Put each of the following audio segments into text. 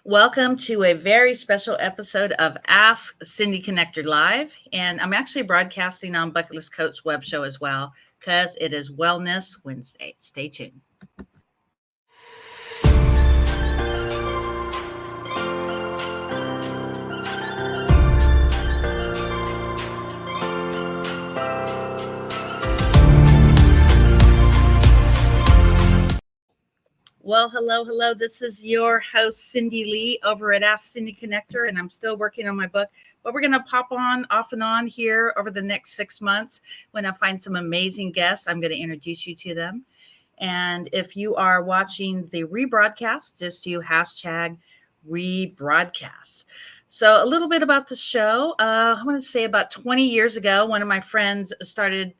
Welcome to a very special episode of Ask Cindy Connector Live. And I'm actually broadcasting on Bucket List Coach web show as well because it is Wellness Wednesday. Stay tuned. Well, hello. This is your host, Cindy Lee, over at Ask Cindy Connector, and I'm still working on my book. But we're going to pop on off and on here over the next 6 months. When I find some amazing guests, I'm going to introduce you to them. And if you are watching the rebroadcast, just do hashtag rebroadcast. So, a little bit about the show. I want to say about 20 years ago, one of my friends started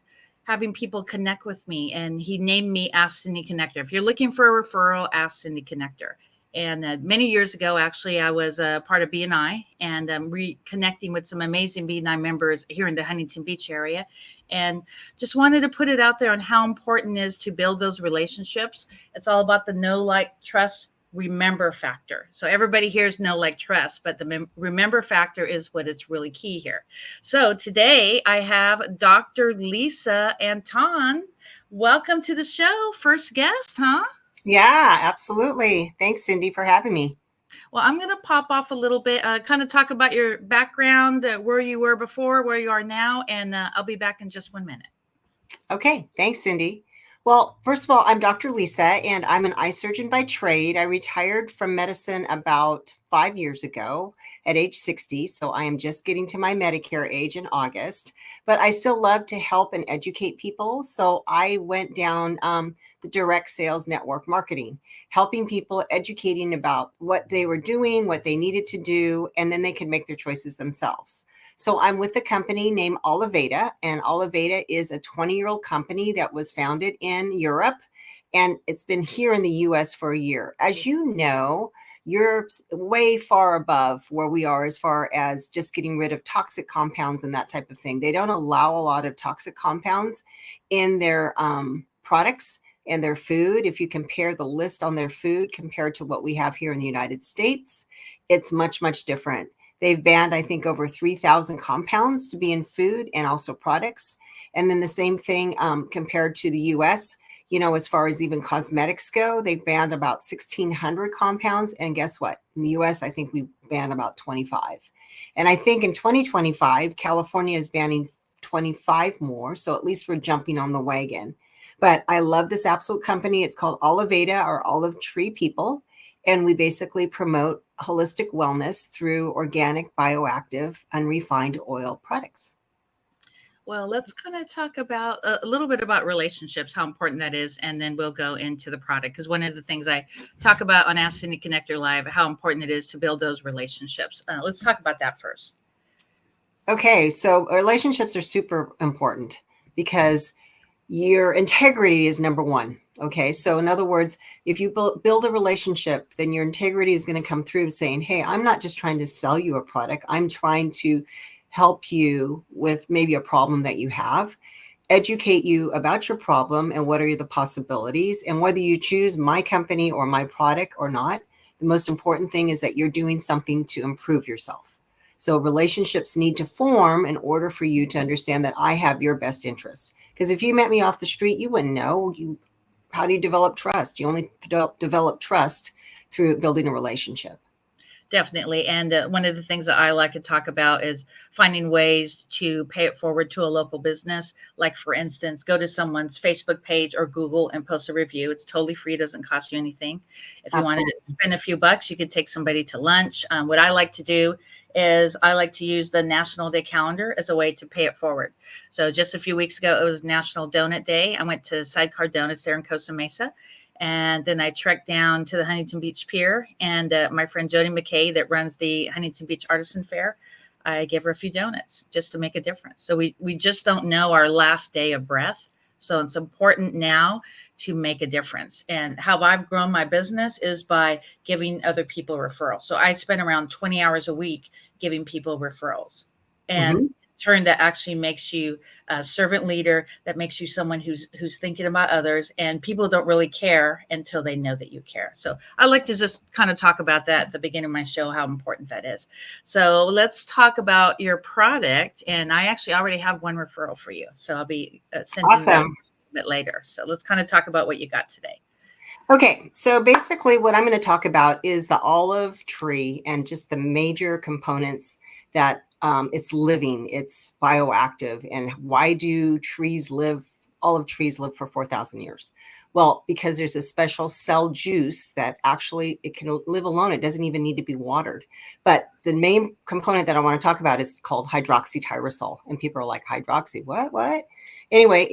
having people connect with me, and he named me Ask Cindy Connector. If you're looking for a referral, Ask Cindy Connector. And many years ago, actually, I was a part of BNI and reconnecting with some amazing BNI members here in the Huntington Beach area. And just wanted to put it out there on how important it is to build those relationships. It's all about the know, like, trust, remember factor. So everybody hears know, like, trust, but the remember factor is what is really key here. So today I have Dr. Lisa Anton. Welcome to the show. First guest, huh? Yeah, absolutely. Thanks, Cindy, for having me. Well, I'm going to pop off a little bit, kind of talk about your background, where you were before, where you are now, and I'll be back in just 1 minute. Okay, thanks, Cindy. Well, first of all, I'm Dr. Lisa, and I'm an eye surgeon by trade. I retired from medicine about 5 years ago at age 60, so I am just getting to my Medicare age in August. But I still love to help and educate people, so I went down the direct sales network marketing, helping people, educating about what they were doing, what they needed to do, and then they could make their choices themselves. So I'm with a company named Oliveda, and Oliveda is a 20-year-old company that was founded in Europe, and it's been here in the US for a year. As you know, Europe's way far above where we are as far as just getting rid of toxic compounds and that type of thing. They don't allow a lot of toxic compounds in their products and their food. If you compare the list on their food compared to what we have here in the United States, it's much, much different. They've banned, I think, over 3,000 compounds to be in food and also products. And then the same thing compared to the US, as far as even cosmetics go, they've banned about 1,600 compounds. And guess what? In the US, I think we banned about 25. And I think in 2025, California is banning 25 more. So at least we're jumping on the wagon. But I love this absolute company. It's called Oliveda, or Olive Tree People. And we basically promote holistic wellness through organic, bioactive, unrefined oil products. Well, let's kind of talk about a little bit about relationships, how important that is, and then we'll go into the product. Because one of the things I talk about on Ask Cindy Connector Live, how important it is to build those relationships. Let's talk about that first. Okay, so relationships are super important because your integrity is number one. Okay, so in other words, if you build a relationship, then your integrity is going to come through saying, hey, I'm not just trying to sell you a product. I'm trying to help you with maybe a problem that you have, educate you about your problem and what are the possibilities. And whether you choose my company or my product or not, the most important thing is that you're doing something to improve yourself. So relationships need to form in order for you to understand that I have your best interest. Because if you met me off the street, you wouldn't know. How do you develop trust? You only develop trust through building a relationship. Definitely. And one of the things that I like to talk about is finding ways to pay it forward to a local business. Like, for instance, go to someone's Facebook page or Google and post a review. It's totally free. It doesn't cost you anything. If you Absolutely. wanted to spend a few bucks, you could take somebody to lunch. What I like to do is I like to use the National Day calendar as a way to pay it forward. So just a few weeks ago, it was National Donut Day. I went to Sidecar Donuts there in Costa Mesa. And then I trekked down to the Huntington Beach Pier, and my friend Jody McKay that runs the Huntington Beach Artisan Fair, I gave her a few donuts just to make a difference. So we just don't know our last day of breath. So it's important now to make a difference. And how I've grown my business is by giving other people referrals. So I spend around 20 hours a week giving people referrals. And Mm-hmm. turn that actually makes you a servant leader, that makes you someone who's thinking about others, and people don't really care until they know that you care. So I like to just kind of talk about that at the beginning of my show, how important that is. So let's talk about your product, and I actually already have one referral for you, so I'll be sending that a Awesome. bit later. So let's kind of talk about what you got today. Okay, so basically what I'm going to talk about is the olive tree and just the major components that it's living, it's bioactive, and why do olive trees live for 4,000 years? Well, because there's a special cell juice that actually it can live alone. It doesn't even need to be watered. But the main component that I want to talk about is called hydroxytyrosol. And people are like, hydroxy, what? Anyway,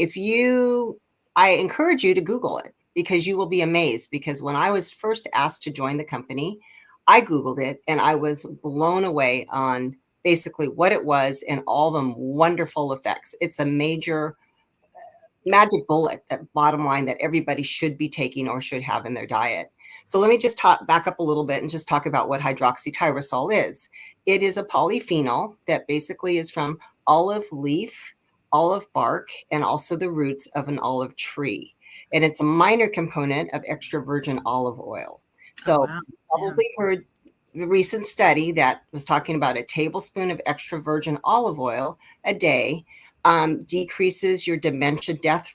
I encourage you to Google it, because you will be amazed. Because when I was first asked to join the company, I Googled it and I was blown away on basically what it was and all the wonderful effects. It's a major magic bullet, that bottom line, that everybody should be taking or should have in their diet. So let me just back up a little bit and just talk about what hydroxytyrosol is. It is a polyphenol that basically is from olive leaf, olive bark, and also the roots of an olive tree. And it's a minor component of extra virgin olive oil. Oh, So wow. you probably heard the recent study that was talking about a tablespoon of extra virgin olive oil a day decreases your dementia death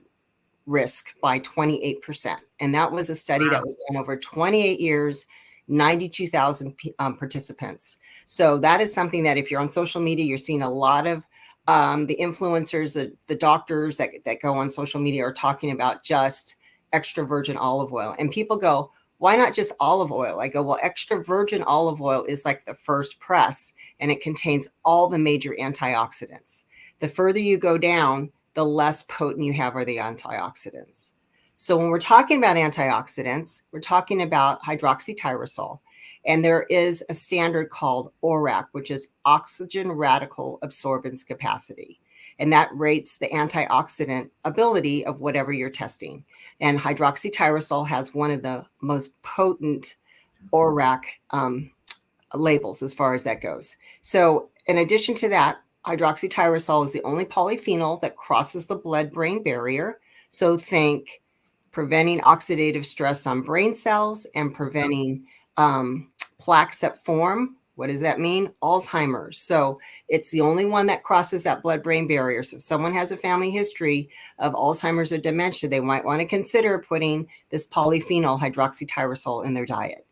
risk by 28%. And that was a study that was done over 28 years, 92,000 participants. So that is something that if you're on social media, you're seeing a lot of the influencers, the doctors that go on social media are talking about just extra virgin olive oil. And people go, why not just olive oil? I go, well, extra virgin olive oil is like the first press, and it contains all the major antioxidants. The further you go down, the less potent you have are the antioxidants. So when we're talking about antioxidants, we're talking about hydroxytyrosol. And there is a standard called ORAC, which is oxygen radical absorbance capacity. And that rates the antioxidant ability of whatever you're testing. And hydroxytyrosol has one of the most potent ORAC labels as far as that goes. So in addition to that, hydroxytyrosol is the only polyphenol that crosses the blood-brain barrier. So think preventing oxidative stress on brain cells and preventing plaques that form. What does that mean? Alzheimer's. So it's the only one that crosses that blood-brain barrier. So if someone has a family history of Alzheimer's or dementia, they might want to consider putting this polyphenol hydroxytyrosol in their diet.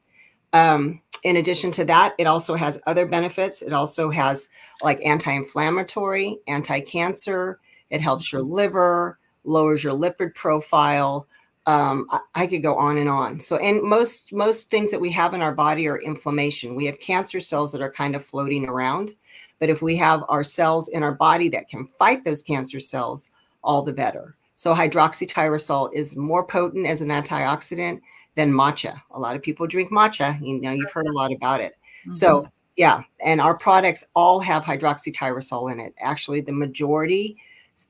In addition to that, it also has other benefits. It also has like anti-inflammatory, anti-cancer. It helps your liver, lowers your lipid profile. I could go on and on. So, and most things that we have in our body are inflammation. We have cancer cells that are kind of floating around, but if we have our cells in our body that can fight those cancer cells, all the better. So hydroxytyrosol is more potent as an antioxidant than matcha. A lot of people drink matcha. You've heard a lot about it. Mm-hmm. So yeah, and our products all have hydroxytyrosol in it. Actually, the majority,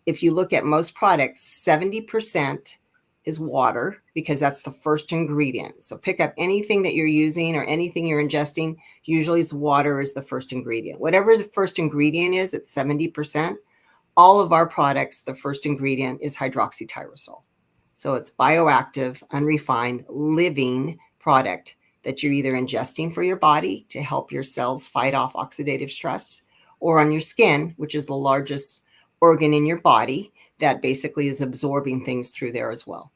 if you look at most products, 70% is water, because that's the first ingredient. So pick up anything that you're using or anything you're ingesting, usually water is the first ingredient. Whatever the first ingredient is, it's 70%. All of our products, the first ingredient is hydroxytyrosol. So it's bioactive, unrefined, living product that you're either ingesting for your body to help your cells fight off oxidative stress, or on your skin, which is the largest organ in your body that basically is absorbing things through there as well.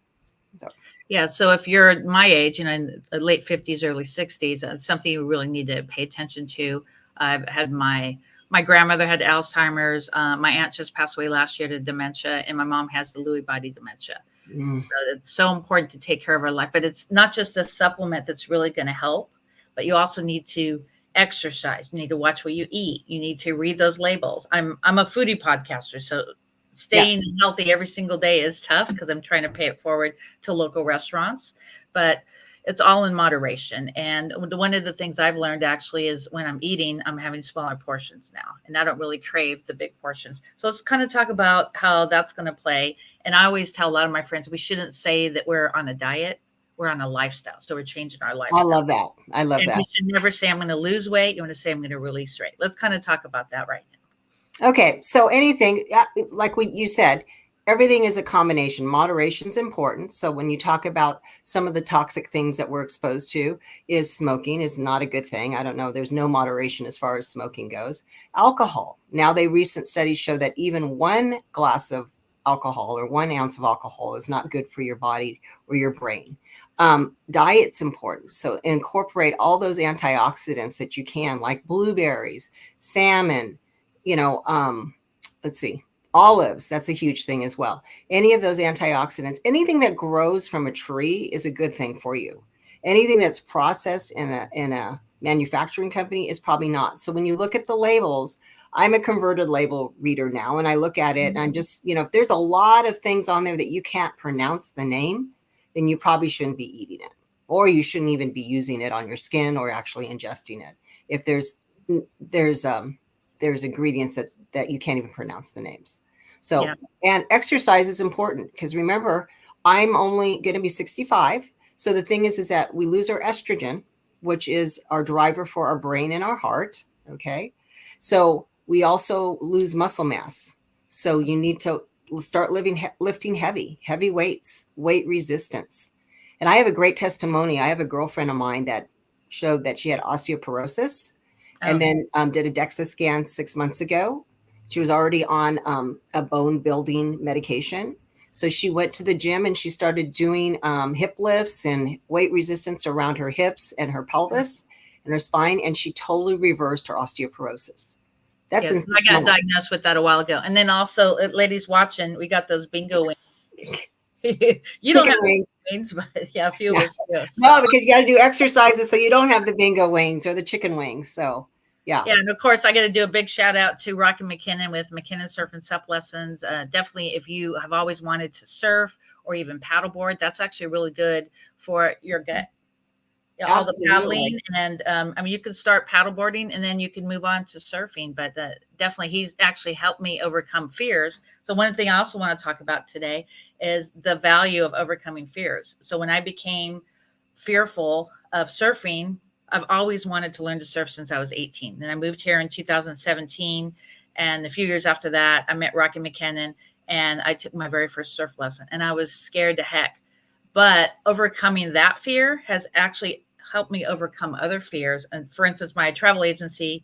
So. Yeah. So if you're my age, in the late 50s, early 60s, it's something you really need to pay attention to. I've had my grandmother had Alzheimer's. My aunt just passed away last year to dementia, and my mom has the Lewy body dementia. So it's so important to take care of our life. But it's not just a supplement that's really going to help, but you also need to exercise. You need to watch what you eat. You need to read those labels. I'm a foodie podcaster, so staying healthy every single day is tough because I'm trying to pay it forward to local restaurants, but it's all in moderation. And one of the things I've learned actually is when I'm eating, I'm having smaller portions now, and I don't really crave the big portions. So let's kind of talk about how that's going to play. And I always tell a lot of my friends, we shouldn't say that we're on a diet. We're on a lifestyle. So we're changing our lifestyle. I love that. And you should never say, I'm going to lose weight. You want to say, I'm going to release weight. Let's kind of talk about that right now. Okay, so anything like you said, everything is a combination. Moderation is important. So when you talk about some of the toxic things that we're exposed to, is smoking is not a good thing. I don't know. There's no moderation as far as smoking goes. Alcohol. Now, recent studies show that even 1 glass of alcohol or 1 ounce of alcohol is not good for your body or your brain. Diet's important. So incorporate all those antioxidants that you can, like blueberries, salmon, let's see, olives. That's a huge thing as well. Any of those antioxidants, anything that grows from a tree is a good thing for you. Anything that's processed in a manufacturing company is probably not. So when you look at the labels, I'm a converted label reader now, and I look at it and I'm just, if there's a lot of things on there that you can't pronounce the name, then you probably shouldn't be eating it, or you shouldn't even be using it on your skin or actually ingesting it. If there's ingredients that you can't even pronounce the names. So, yeah. And exercise is important, because remember, I'm only going to be 65. So the thing is that we lose our estrogen, which is our driver for our brain and our heart. Okay. So we also lose muscle mass. So you need to start lifting heavy weights, weight resistance. And I have a great testimony. I have a girlfriend of mine that showed that she had osteoporosis, and then did a DEXA scan 6 months ago. She was already on a bone building medication. So she went to the gym and she started doing hip lifts and weight resistance around her hips and her pelvis and her spine. And she totally reversed her osteoporosis. That's yes, I got diagnosed with that a while ago. And then also, ladies watching, we got those bingo wings. You don't have wings, but yeah, a few of us do. So. No, because you got to do exercises so you don't have the bingo wings or the chicken wings. So yeah. And of course, I got to do a big shout out to Rocky McKinnon with McKinnon Surf and Sup Lessons. Definitely, if you have always wanted to surf or even paddleboard, that's actually really good for your gut. All the paddling, and you can start paddleboarding and then you can move on to surfing. But definitely, he's actually helped me overcome fears. So one thing I also want to talk about today is the value of overcoming fears. So when I became fearful of surfing, I've always wanted to learn to surf since I was 18. Then I moved here in 2017. And a few years after that, I met Rocky McKinnon and I took my very first surf lesson. And I was scared to heck. But overcoming that fear has actually helped me overcome other fears. And for instance, my travel agency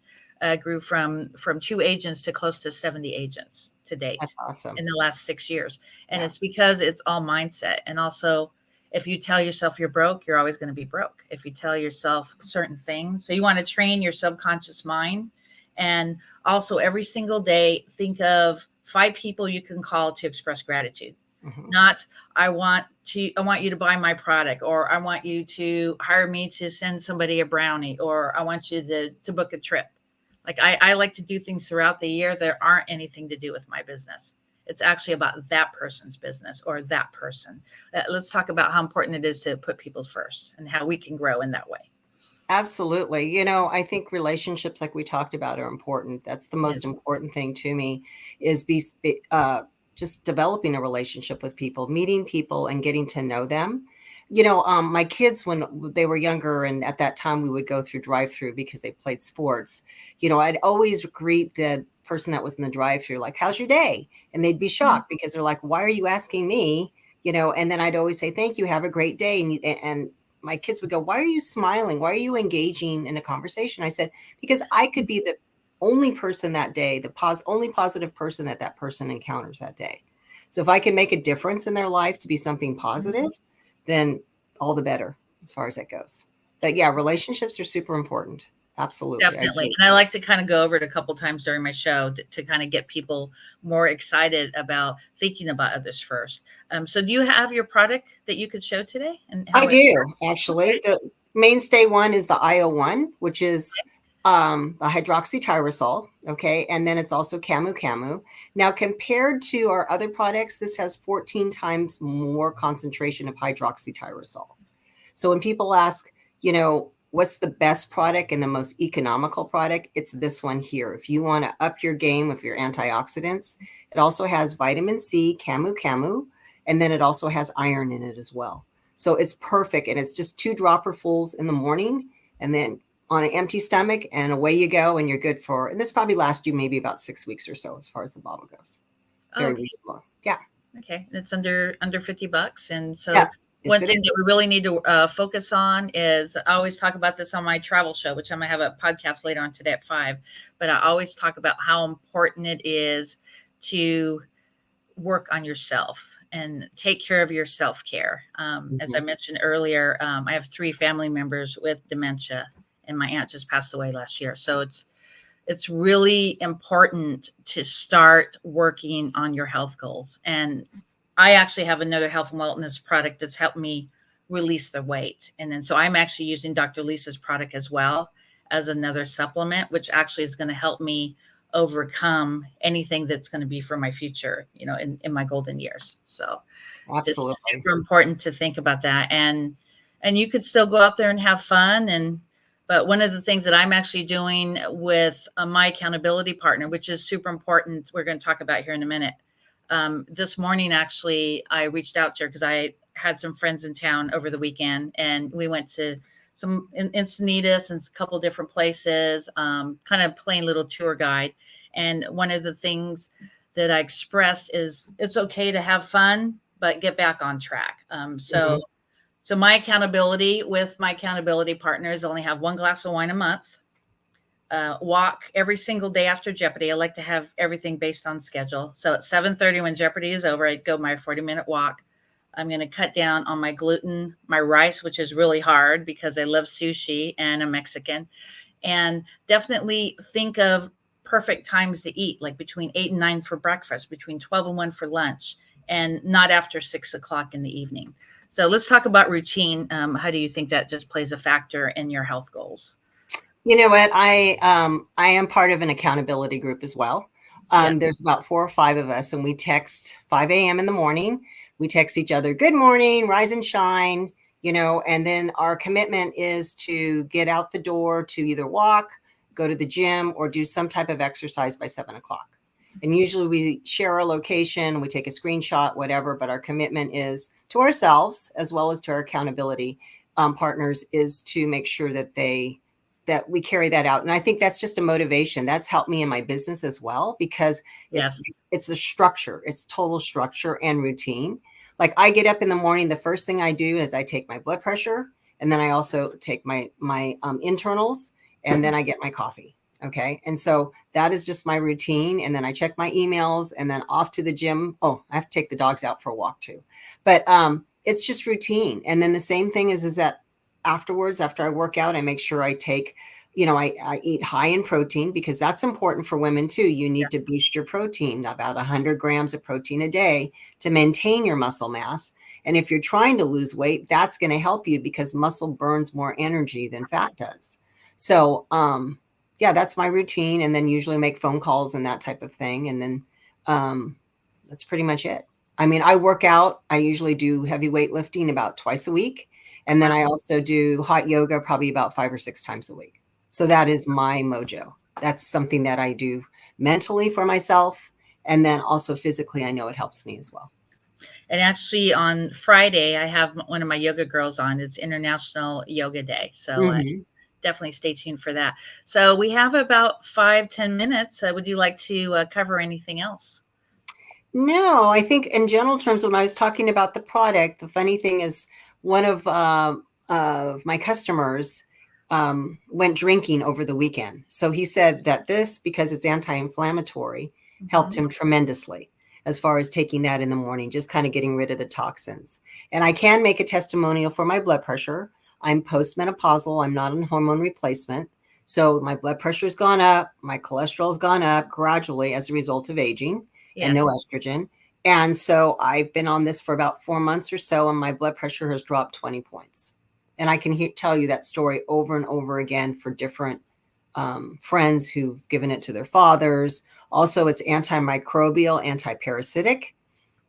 grew from 2 agents to close to 70 agents to date. That's awesome. In the last 6 years. And it's because it's all mindset. And also, if you tell yourself you're broke, you're always going to be broke. If you tell yourself certain things, so you want to train your subconscious mind. And also every single day, think of 5 people you can call to express gratitude. Mm-hmm. Not, I want you to buy my product, or I want you to hire me to send somebody a brownie, or I want you to book a trip. Like I like to do things throughout the year that aren't anything to do with my business. It's actually about that person's business or that person. Let's talk about how important it is to put people first and how we can grow in that way. Absolutely. I think relationships, like we talked about, are important. That's the most important thing to me, is just developing a relationship with people, meeting people and getting to know them. My kids, when they were younger, and at that time we would go through drive-through because they played sports, I'd always greet the person that was in the drive-through, like, how's your day? And they'd be shocked because they're like, why are you asking me? And then I'd always say, thank you, have a great day. And my kids would go, why are you smiling? Why are you engaging in a conversation? I said, because I could be the only person that day, the only positive person that person encounters that day. So if I can make a difference in their life to be something positive, then all the better as far as that goes. But yeah, relationships are super important. Absolutely. Definitely. And I like to kind of go over it a couple times during my show to kind of get people more excited about thinking about others first. So do you have your product that you could show today? And I do, actually. Okay. The mainstay one is the IO1, which is the hydroxytyrosol. Okay. And then it's also Camu Camu. Now, compared to our other products, this has 14 times more concentration of hydroxytyrosol. So when people ask, what's the best product and the most economical product, it's this one here. If you want to up your game with your antioxidants, it also has vitamin C, Camu Camu, and then it also has iron in it as well. So it's perfect. And it's just 2 dropperfuls in the morning. And then on an empty stomach, and away you go, and you're good for, and this probably lasts you maybe about 6 weeks or so as far as the bottle goes. Very Okay. reasonable. Yeah. Okay. And it's under $50. And so Yeah. one thing that we really need to focus on is, I always talk about this on my travel show, which I'm going to have a podcast later on today at 5, but I always talk about how important it is to work on yourself and take care of your self-care. As I mentioned earlier, I have 3 family members with dementia, and my aunt just passed away last year. So it's really important to start working on your health goals. And I actually have another health and wellness product that's helped me release the weight. And then so I'm actually using Dr. Lisa's product as well as another supplement, which actually is going to help me overcome anything that's going to be for my future, in my golden years. So Absolutely. it's super important to think about that. And you could still go out there and have fun. But one of the things that I'm actually doing with my accountability partner, which is super important, we're going to talk about here in a minute. This morning, actually, I reached out to her because I had some friends in town over the weekend, and we went to some Encinitas and a couple different places, kind of playing little tour guide. And one of the things that I expressed is it's okay to have fun, but get back on track. So my accountability with my accountability partners only have 1 glass of wine a month, walk every single day after Jeopardy. I like to have everything based on schedule. So at 7:30 when Jeopardy is over, I go my 40-minute walk. I'm going to cut down on my gluten, my rice, which is really hard because I love sushi and I'm Mexican. And definitely think of perfect times to eat, like between 8 and 9 for breakfast, between 12 and 1 for lunch, and not after 6 o'clock in the evening. So let's talk about routine. How do you think that just plays a factor in your health goals? You know what? I am part of an accountability group as well. Yes. There's about 4 or 5 of us, and we text 5 a.m. in the morning. We text each other, good morning, rise and shine, and then our commitment is to get out the door to either walk, go to the gym, or do some type of exercise by 7 o'clock. And usually we share our location, we take a screenshot, whatever, but our commitment is to ourselves as well as to our accountability partners is to make sure that we carry that out. And I think that's just a motivation. That's helped me in my business as well, because it's the structure, it's total structure and routine. Like I get up in the morning, the first thing I do is I take my blood pressure, and then I also take my internals, and then I get my coffee. Okay. And so that is just my routine. And then I check my emails and then off to the gym. Oh, I have to take the dogs out for a walk too. But it's just routine. And then the same thing is that afterwards, after I work out, I make sure I take, I eat high in protein, because that's important for women too. You need to boost your protein, about 100 grams of protein a day to maintain your muscle mass. And if you're trying to lose weight, that's going to help you because muscle burns more energy than fat does. So, yeah, that's my routine. And then usually make phone calls and that type of thing. And then that's pretty much it. I mean, I work out. I usually do heavy weightlifting about twice a week. And then I also do hot yoga probably about 5 or 6 times a week. So that is my mojo. That's something that I do mentally for myself. And then also physically, I know it helps me as well. And actually on Friday, I have one of my yoga girls on. It's International Yoga Day. So definitely stay tuned for that. So we have about 5-10 minutes. Would you like to cover anything else? No, I think in general terms, when I was talking about the product, the funny thing is one of my customers went drinking over the weekend. So he said that this, because it's anti-inflammatory, helped him tremendously as far as taking that in the morning, just kind of getting rid of the toxins. And I can make a testimonial for my blood pressure. I'm postmenopausal. I'm not on hormone replacement. So my blood pressure's gone up. My cholesterol's gone up gradually as a result of aging and no estrogen. And so I've been on this for about 4 months or so, and my blood pressure has dropped 20 points. And I can tell you that story over and over again for different friends who've given it to their fathers. Also, it's antimicrobial, antiparasitic.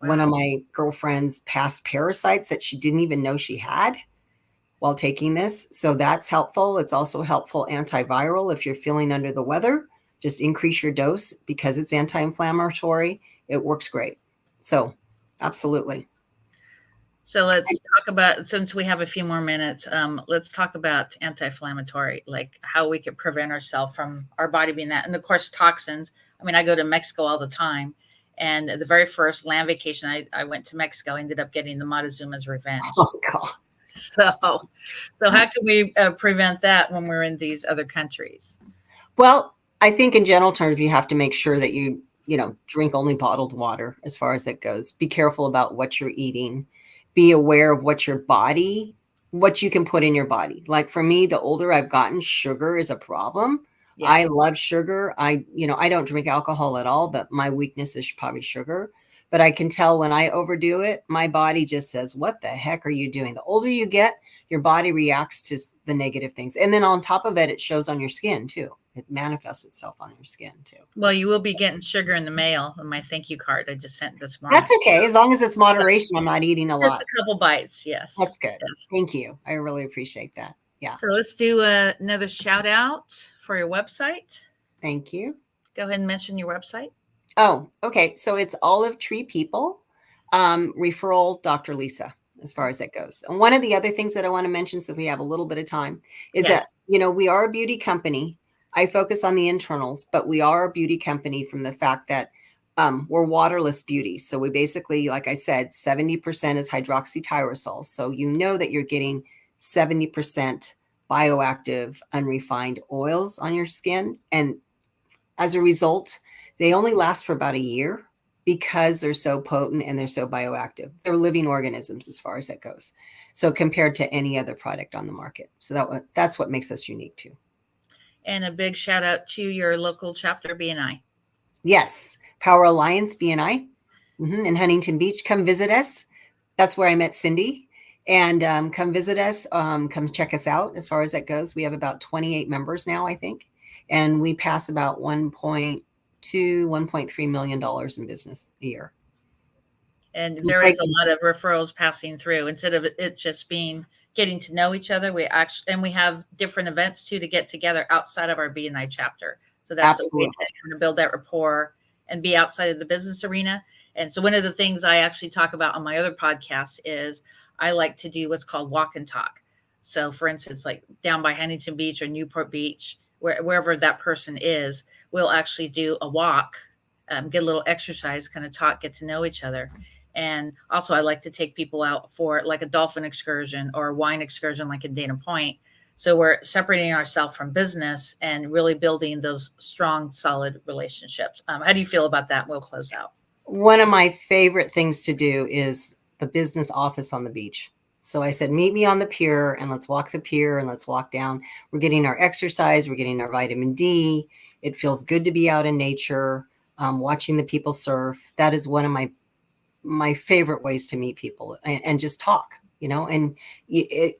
Wow. One of my girlfriends passed parasites that she didn't even know she had while taking this. So that's helpful. It's also helpful antiviral. If you're feeling under the weather, just increase your dose because it's anti-inflammatory. It works great. So absolutely. So let's talk about, since we have a few more minutes, let's talk about anti-inflammatory, like how we can prevent ourselves from our body being that. And of course, toxins. I mean, I go to Mexico all the time. And the very first land vacation I went to Mexico, I ended up getting the Montezuma's revenge. Oh, God. So how can we prevent that when we're in these other countries? Well, I think in general terms, you have to make sure that you drink only bottled water as far as that goes. Be careful about what you're eating. Be aware of what you can put in your body. Like for me, the older I've gotten, sugar is a problem. Yes. I love sugar. I don't drink alcohol at all, but my weakness is probably sugar. But I can tell when I overdo it, my body just says, what the heck are you doing? The older you get, your body reacts to the negative things. And then on top of it, it shows on your skin too. It manifests itself on your skin too. Well, you will be getting sugar in the mail on my thank you card I just sent this morning. That's okay. As long as it's moderation, I'm not eating a lot. Just a couple bites. Yes. That's good. Yes. Thank you. I really appreciate that. Yeah. So let's do another shout out for your website. Thank you. Go ahead and mention your website. Oh, okay. So it's Olive Tree People, referral Dr. Lisa, as far as that goes. And one of the other things that I want to mention, so if we have a little bit of time, is that, we are a beauty company. I focus on the internals, but we are a beauty company from the fact that we're waterless beauty. So we basically, like I said, 70% is hydroxytyrosol. So you know that you're getting 70% bioactive, unrefined oils on your skin. And as a result, they only last for about a year because they're so potent and they're so bioactive. They're living organisms as far as that goes. So compared to any other product on the market. So that's what makes us unique too. And a big shout out to your local chapter, BNI. Yes. Power Alliance, BNI, in Huntington Beach. Come visit us. That's where I met Cindy. And come visit us. Come check us out as far as that goes. We have about 28 members now, I think. And we pass about $1.3 million in business a year. And there is a lot of referrals passing through instead of it just being getting to know each other. We have different events too to get together outside of our BNI chapter. So that's absolutely a way to build that rapport and be outside of the business arena. And so one of the things I actually talk about on my other podcast is I like to do what's called walk and talk. So for instance, like down by Huntington Beach or Newport Beach, wherever that person is, we'll actually do a walk, get a little exercise, kind of talk, get to know each other. And also I like to take people out for like a dolphin excursion or a wine excursion, like in Dana Point. So we're separating ourselves from business and really building those strong, solid relationships. How do you feel about that? We'll close out. One of my favorite things to do is the business office on the beach. So I said, meet me on the pier and let's walk the pier and let's walk down. We're getting our exercise. We're getting our vitamin D. It feels good to be out in nature, watching the people surf. That is one of my favorite ways to meet people and just talk, and you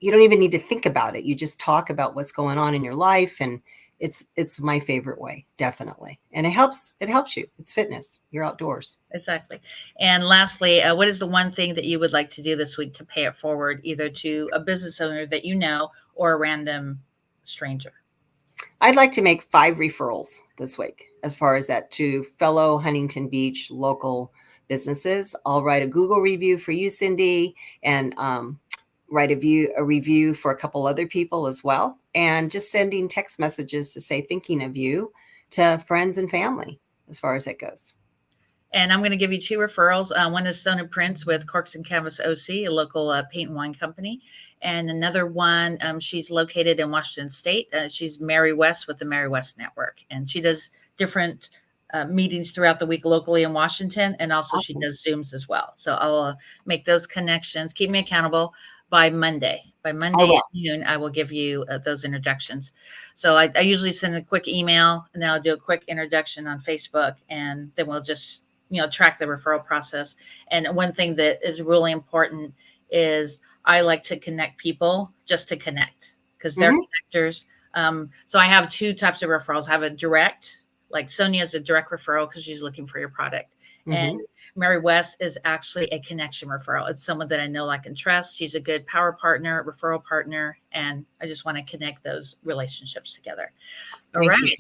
don't even need to think about it. You just talk about what's going on in your life. And it's my favorite way, definitely. And it helps you. It's fitness. You're outdoors. Exactly. And lastly, what is the one thing that you would like to do this week to pay it forward, either to a business owner that you know or a random stranger? I'd like to make 5 referrals this week as far as that to fellow Huntington Beach local businesses. I'll write a Google review for you, Cindy, and write a review for a couple other people as well. And just sending text messages to say thinking of you to friends and family as far as that goes. And I'm going to give you 2 referrals. One is Stone and Prince with Corks and Canvas OC, a local paint and wine company. And another one, she's located in Washington State. She's Mary West with the Mary West Network. And she does different meetings throughout the week locally in Washington. And also Awesome. She does Zooms as well. So I'll make those connections. Keep me accountable by Monday. By Monday at noon, I will give you those introductions. So I usually send a quick email and then I'll do a quick introduction on Facebook. And then we'll just track the referral process. And one thing that is really important is I like to connect people just to connect because they're connectors. So I have 2 types of referrals. I have a direct, like Sonia is a direct referral because she's looking for your product. And Mary West is actually a connection referral. It's someone that I know, like, and trust. She's a good power partner, referral partner. And I just want to connect those relationships together. All right.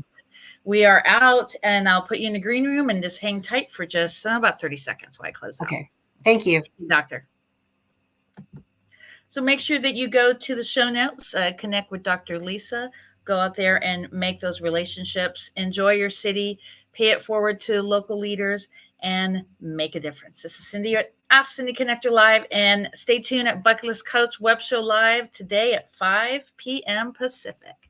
We are out, and I'll put you in the green room and just hang tight for just about 30 seconds while I close out. Okay. Thank you. Doctor. So make sure that you go to the show notes, connect with Dr. Lisa, go out there and make those relationships, enjoy your city, pay it forward to local leaders, and make a difference. This is Cindy at Ask Cindy Connector Live, and stay tuned at Bucket List Coach Web Show Live today at 5 p.m. Pacific.